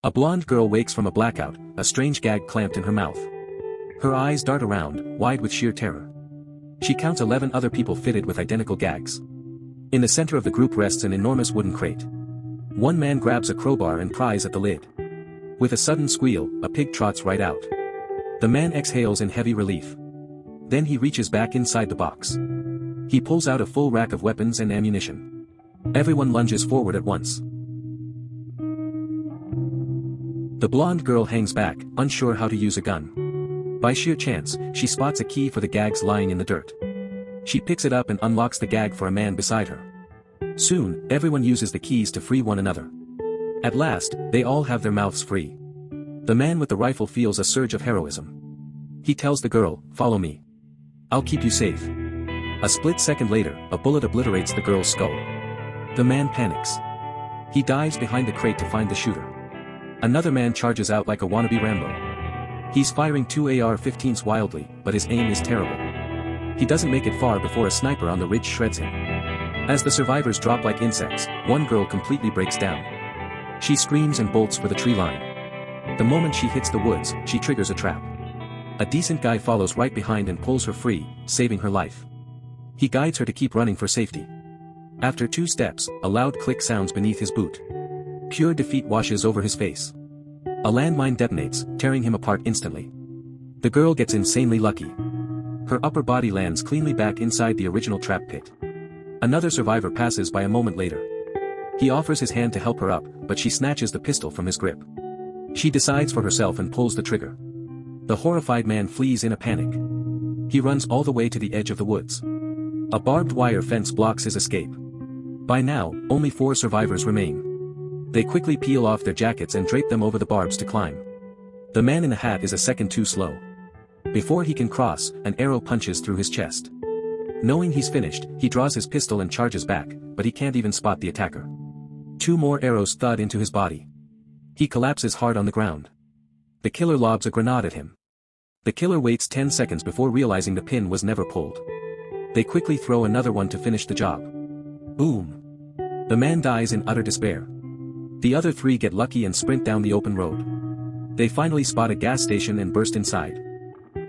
A blonde girl wakes from a blackout, a strange gag clamped in her mouth. Her eyes dart around, wide with sheer terror. She counts 11 other people fitted with identical gags. In the center of the group rests an enormous wooden crate. One man grabs a crowbar and pries at the lid. With a sudden squeal, a pig trots right out. The man exhales in heavy relief. Then he reaches back inside the box. He pulls out a full rack of weapons and ammunition. Everyone lunges forward at once. The blonde girl hangs back, unsure how to use a gun. By sheer chance, she spots a key for the gags lying in the dirt. She picks it up and unlocks the gag for a man beside her. Soon, everyone uses the keys to free one another. At last, they all have their mouths free. The man with the rifle feels a surge of heroism. He tells the girl, "Follow me. I'll keep you safe." A split second later, a bullet obliterates the girl's skull. The man panics. He dives behind the crate to find the shooter. Another man charges out like a wannabe Rambo. He's firing 2 AR-15s wildly, but his aim is terrible. He doesn't make it far before a sniper on the ridge shreds him. As the survivors drop like insects, one girl completely breaks down. She screams and bolts for the tree line. The moment she hits the woods, she triggers a trap. A decent guy follows right behind and pulls her free, saving her life. He guides her to keep running for safety. After 2 steps, a loud click sounds beneath his boot. Pure defeat washes over his face. A landmine detonates, tearing him apart instantly. The girl gets insanely lucky. Her upper body lands cleanly back inside the original trap pit. Another survivor passes by a moment later. He offers his hand to help her up, but she snatches the pistol from his grip. She decides for herself and pulls the trigger. The horrified man flees in a panic. He runs all the way to the edge of the woods. A barbed wire fence blocks his escape. By now, only 4 survivors remain. They quickly peel off their jackets and drape them over the barbs to climb. The man in the hat is a second too slow. Before he can cross, an arrow punches through his chest. Knowing he's finished, he draws his pistol and charges back, but he can't even spot the attacker. 2 more arrows thud into his body. He collapses hard on the ground. The killer lobs a grenade at him. The killer waits 10 seconds before realizing the pin was never pulled. They quickly throw another one to finish the job. Boom! The man dies in utter despair. The other 3 get lucky and sprint down the open road. They finally spot a gas station and burst inside.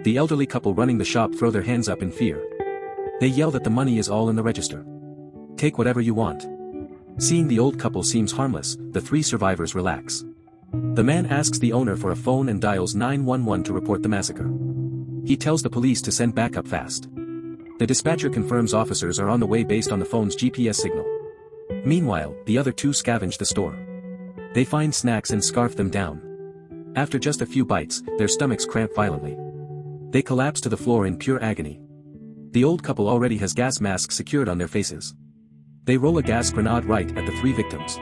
The elderly couple running the shop throw their hands up in fear. They yell that the money is all in the register. "Take whatever you want." Seeing the old couple seems harmless, the 3 survivors relax. The man asks the owner for a phone and dials 911 to report the massacre. He tells the police to send backup fast. The dispatcher confirms officers are on the way based on the phone's GPS signal. Meanwhile, the other 2 scavenge the store. They find snacks and scarf them down. After just a few bites, their stomachs cramp violently. They collapse to the floor in pure agony. The old couple already has gas masks secured on their faces. They roll a gas grenade right at the 3 victims.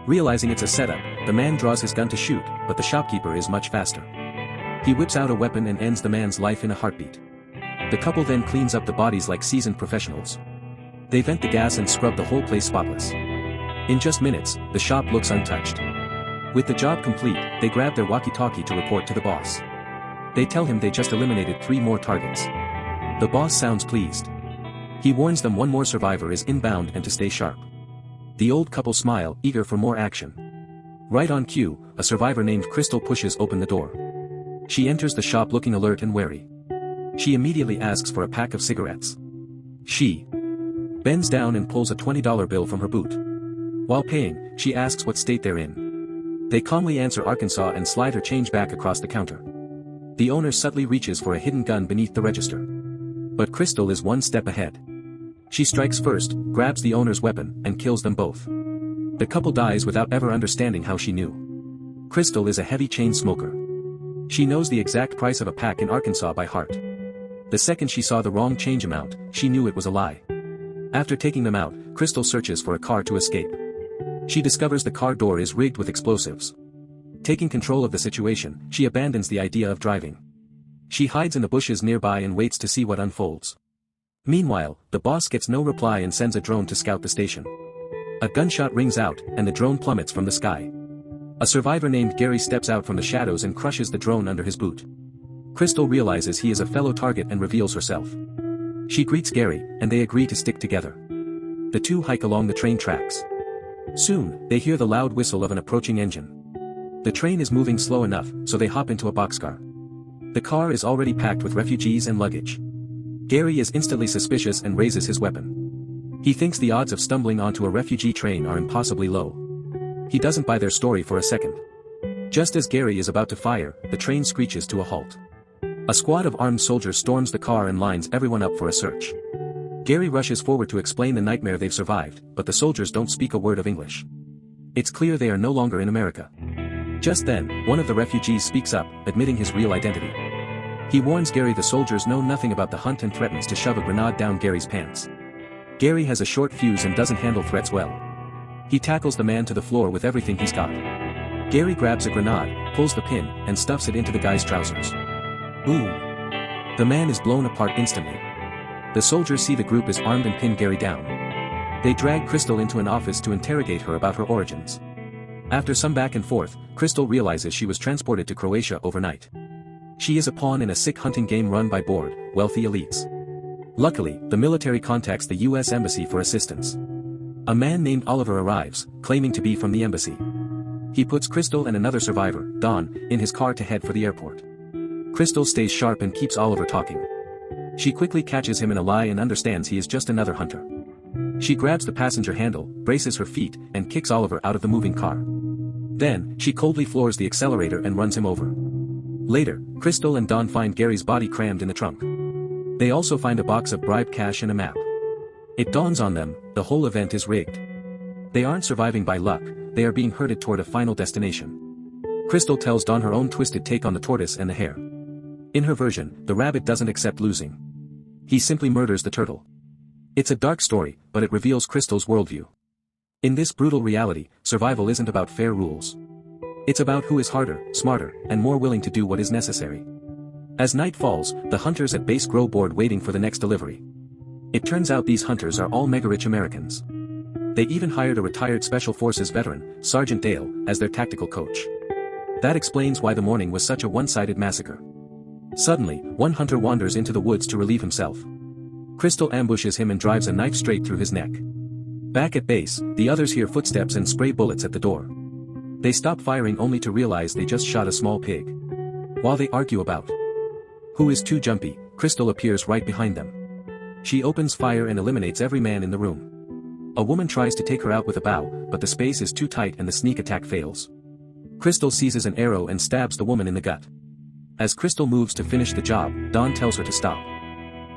Realizing it's a setup, the man draws his gun to shoot, but the shopkeeper is much faster. He whips out a weapon and ends the man's life in a heartbeat. The couple then cleans up the bodies like seasoned professionals. They vent the gas and scrub the whole place spotless. In just minutes, the shop looks untouched. With the job complete, they grab their walkie-talkie to report to the boss. They tell him they just eliminated 3 more targets. The boss sounds pleased. He warns them one more survivor is inbound and to stay sharp. The old couple smile, eager for more action. Right on cue, a survivor named Crystal pushes open the door. She enters the shop looking alert and wary. She immediately asks for a pack of cigarettes. She bends down and pulls a $20 bill from her boot. While paying, she asks what state they're in. They calmly answer Arkansas and slide her change back across the counter. The owner subtly reaches for a hidden gun beneath the register. But Crystal is 1 step ahead. She strikes first, grabs the owner's weapon, and kills them both. The couple dies without ever understanding how she knew. Crystal is a heavy chain smoker. She knows the exact price of a pack in Arkansas by heart. The second she saw the wrong change amount, she knew it was a lie. After taking them out, Crystal searches for a car to escape. She discovers the car door is rigged with explosives. Taking control of the situation, she abandons the idea of driving. She hides in the bushes nearby and waits to see what unfolds. Meanwhile, the boss gets no reply and sends a drone to scout the station. A gunshot rings out, and the drone plummets from the sky. A survivor named Gary steps out from the shadows and crushes the drone under his boot. Crystal realizes he is a fellow target and reveals herself. She greets Gary, and they agree to stick together. The 2 hike along the train tracks. Soon, they hear the loud whistle of an approaching engine. The train is moving slow enough, so they hop into a boxcar. The car is already packed with refugees and luggage. Gary is instantly suspicious and raises his weapon. He thinks the odds of stumbling onto a refugee train are impossibly low. He doesn't buy their story for a second. Just as Gary is about to fire, the train screeches to a halt. A squad of armed soldiers storms the car and lines everyone up for a search. Gary rushes forward to explain the nightmare they've survived, but the soldiers don't speak a word of English. It's clear they are no longer in America. Just then, one of the refugees speaks up, admitting his real identity. He warns Gary the soldiers know nothing about the hunt and threatens to shove a grenade down Gary's pants. Gary has a short fuse and doesn't handle threats well. He tackles the man to the floor with everything he's got. Gary grabs a grenade, pulls the pin, and stuffs it into the guy's trousers. Boom! The man is blown apart instantly. The soldiers see the group is armed and pin Gary down. They drag Crystal into an office to interrogate her about her origins. After some back and forth, Crystal realizes she was transported to Croatia overnight. She is a pawn in a sick hunting game run by bored, wealthy elites. Luckily, the military contacts the US Embassy for assistance. A man named Oliver arrives, claiming to be from the embassy. He puts Crystal and another survivor, Dawn, in his car to head for the airport. Crystal stays sharp and keeps Oliver talking. She quickly catches him in a lie and understands he is just another hunter. She grabs the passenger handle, braces her feet, and kicks Oliver out of the moving car. Then, she coldly floors the accelerator and runs him over. Later, Crystal and Dawn find Gary's body crammed in the trunk. They also find a box of bribe cash and a map. It dawns on them, the whole event is rigged. They aren't surviving by luck, they are being herded toward a final destination. Crystal tells Dawn her own twisted take on the tortoise and the hare. In her version, the rabbit doesn't accept losing. He simply murders the turtle. It's a dark story, but it reveals Crystal's worldview. In this brutal reality, survival isn't about fair rules. It's about who is harder, smarter, and more willing to do what is necessary. As night falls, the hunters at base grow bored waiting for the next delivery. It turns out these hunters are all mega-rich Americans. They even hired a retired Special Forces veteran, Sergeant Dale, as their tactical coach. That explains why the morning was such a one-sided massacre. Suddenly, one hunter wanders into the woods to relieve himself. Crystal ambushes him and drives a knife straight through his neck. Back at base, the others hear footsteps and spray bullets at the door. They stop firing only to realize they just shot a small pig. While they argue about who is too jumpy, Crystal appears right behind them. She opens fire and eliminates every man in the room. A woman tries to take her out with a bow, but the space is too tight and the sneak attack fails. Crystal seizes an arrow and stabs the woman in the gut. As Crystal moves to finish the job, Dawn tells her to stop.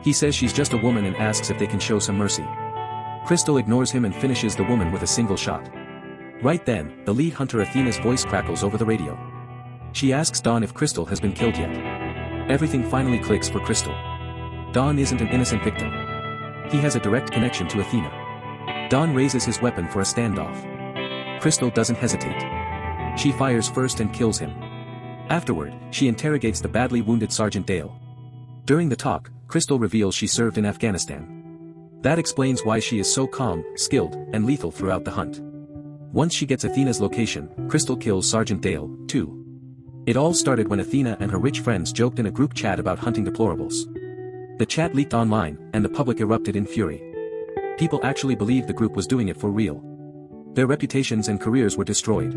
He says she's just a woman and asks if they can show some mercy. Crystal ignores him and finishes the woman with a single shot. Right then, the lead hunter Athena's voice crackles over the radio. She asks Dawn if Crystal has been killed yet. Everything finally clicks for Crystal. Dawn isn't an innocent victim. He has a direct connection to Athena. Dawn raises his weapon for a standoff. Crystal doesn't hesitate. She fires first and kills him. Afterward, she interrogates the badly wounded Sergeant Dale. During the talk, Crystal reveals she served in Afghanistan. That explains why she is so calm, skilled, and lethal throughout the hunt. Once she gets Athena's location, Crystal kills Sergeant Dale, too. It all started when Athena and her rich friends joked in a group chat about hunting deplorables. The chat leaked online, and the public erupted in fury. People actually believed the group was doing it for real. Their reputations and careers were destroyed.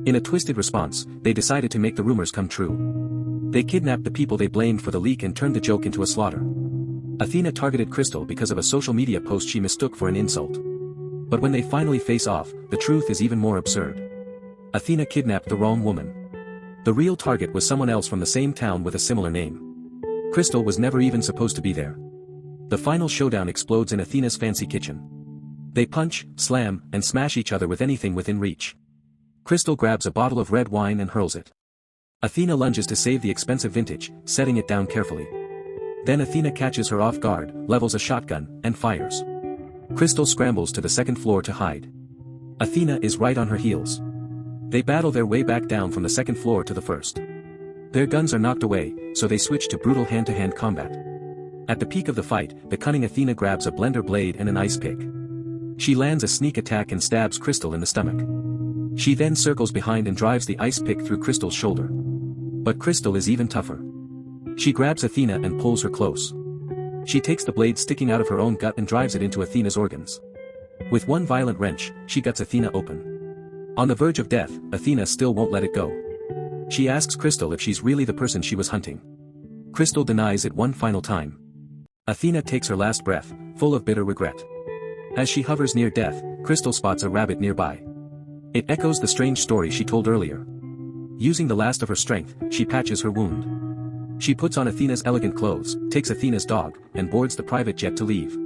In a twisted response, they decided to make the rumors come true. They kidnapped the people they blamed for the leak and turned the joke into a slaughter. Athena targeted Crystal because of a social media post she mistook for an insult. But when they finally face off, the truth is even more absurd. Athena kidnapped the wrong woman. The real target was someone else from the same town with a similar name. Crystal was never even supposed to be there. The final showdown explodes in Athena's fancy kitchen. They punch, slam, and smash each other with anything within reach. Crystal grabs a bottle of red wine and hurls it. Athena lunges to save the expensive vintage, setting it down carefully. Then Athena catches her off guard, levels a shotgun, and fires. Crystal scrambles to the second floor to hide. Athena is right on her heels. They battle their way back down from the second floor to the first. Their guns are knocked away, so they switch to brutal hand-to-hand combat. At the peak of the fight, the cunning Athena grabs a blender blade and an ice pick. She lands a sneak attack and stabs Crystal in the stomach. She then circles behind and drives the ice pick through Crystal's shoulder. But Crystal is even tougher. She grabs Athena and pulls her close. She takes the blade sticking out of her own gut and drives it into Athena's organs. With one violent wrench, she guts Athena open. On the verge of death, Athena still won't let it go. She asks Crystal if she's really the person she was hunting. Crystal denies it one final time. Athena takes her last breath, full of bitter regret. As she hovers near death, Crystal spots a rabbit nearby. It echoes the strange story she told earlier. Using the last of her strength, she patches her wound. She puts on Athena's elegant clothes, takes Athena's dog, and boards the private jet to leave.